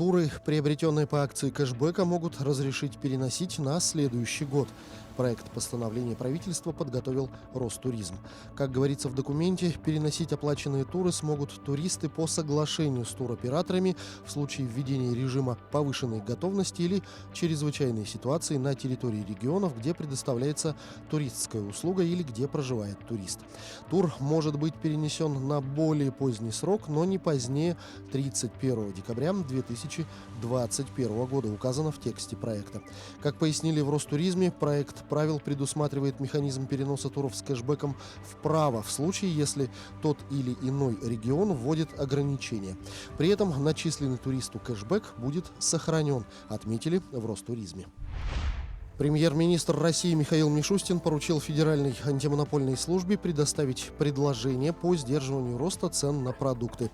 Туры, приобретенные по акции кэшбэка, могут разрешить переносить на следующий год. Проект постановления правительства подготовил Ростуризм. Как говорится в документе, переносить оплаченные туры смогут туристы по соглашению с туроператорами в случае введения режима повышенной готовности или чрезвычайной ситуации на территории регионов, где предоставляется туристская услуга или где проживает турист. Тур может быть перенесен на более поздний срок, но не позднее 31 декабря 2021 года, указано в тексте проекта. Как пояснили в Ростуризме, проект правил предусматривает механизм переноса туров с кэшбэком вправо в случае, если тот или иной регион вводит ограничения. При этом начисленный туристу кэшбэк будет сохранен, отметили в Ростуризме. Премьер-министр России Михаил Мишустин поручил Федеральной антимонопольной службе предоставить предложение по сдерживанию роста цен на продукты.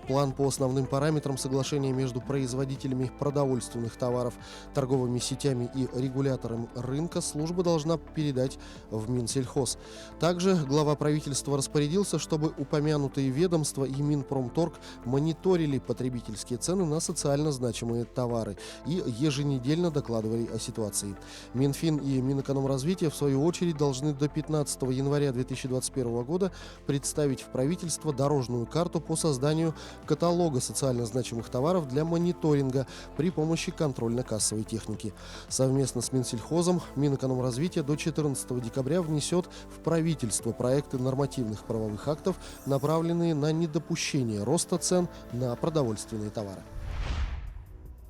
План по основным параметрам соглашения между производителями продовольственных товаров, торговыми сетями и регулятором рынка служба должна передать в Минсельхоз. Также глава правительства распорядился, чтобы упомянутые ведомства и Минпромторг мониторили потребительские цены на социально значимые товары и еженедельно докладывали о ситуации. Минфин и Минэкономразвития, в свою очередь, должны до 15 января 2021 года представить в правительство дорожную карту по созданию каталога социально значимых товаров для мониторинга при помощи контрольно-кассовой техники. Совместно с Минсельхозом Минэкономразвития до 14 декабря внесет в правительство проекты нормативных правовых актов, направленные на недопущение роста цен на продовольственные товары.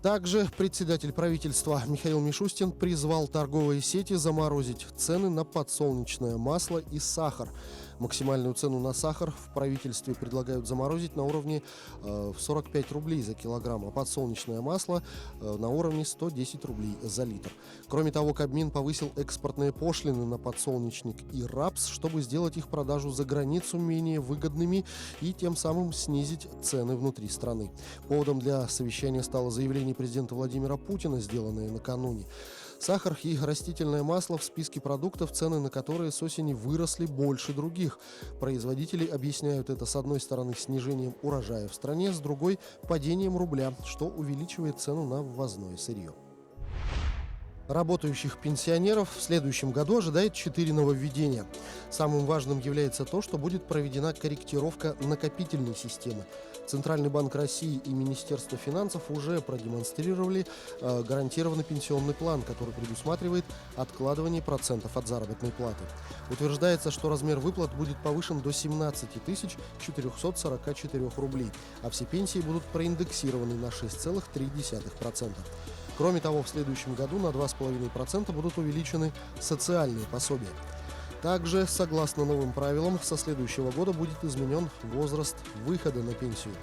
Также председатель правительства Михаил Мишустин призвал торговые сети заморозить цены на подсолнечное масло и сахар. Максимальную цену на сахар в правительстве предлагают заморозить на уровне 45 рублей за килограмм, а подсолнечное масло на уровне 110 рублей за литр. Кроме того, Кабмин повысил экспортные пошлины на подсолнечник и рапс, чтобы сделать их продажу за границу менее выгодными и тем самым снизить цены внутри страны. Поводом для совещания стало заявление президента Владимира Путина, сделанное накануне. Сахар и растительное масло в списке продуктов, цены на которые с осени выросли больше других. Производители объясняют это, с одной стороны, снижением урожая в стране, с другой – падением рубля, что увеличивает цену на ввозное сырье. Работающих пенсионеров в следующем году ожидает 4 нововведения. Самым важным является то, что будет проведена корректировка накопительной системы. Центральный банк России и Министерство финансов уже продемонстрировали гарантированный пенсионный план, который предусматривает откладывание процентов от заработной платы. Утверждается, что размер выплат будет повышен до 17 444 рублей, а все пенсии будут проиндексированы на 6,3%. Кроме того, в следующем году на 2,5% будут увеличены социальные пособия. Также, согласно новым правилам, со следующего года будет изменен возраст выхода на пенсию.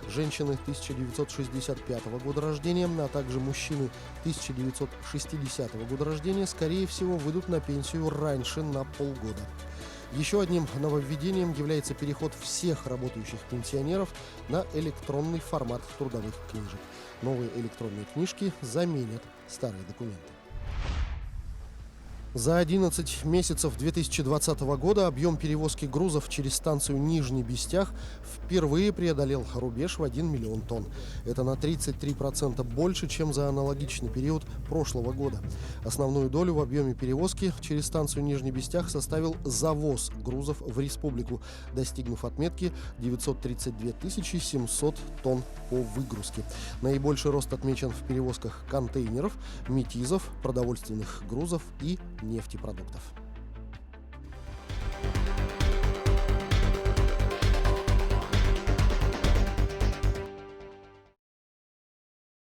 Женщины 1965 года рождения, а также мужчины 1960 года рождения, скорее всего, выйдут на пенсию раньше на полгода. Еще одним нововведением является переход всех работающих пенсионеров на электронный формат трудовых книжек. Новые электронные книжки заменят старые документы. За 11 месяцев 2020 года объем перевозки грузов через станцию Нижний Бестях впервые преодолел рубеж в 1 миллион тонн. Это на 33% больше, чем за аналогичный период прошлого года. Основную долю в объеме перевозки через станцию Нижний Бестях составил завоз грузов в республику, достигнув отметки 932 700 тонн по выгрузке. Наибольший рост отмечен в перевозках контейнеров, метизов, продовольственных грузов и нефтепродуктов.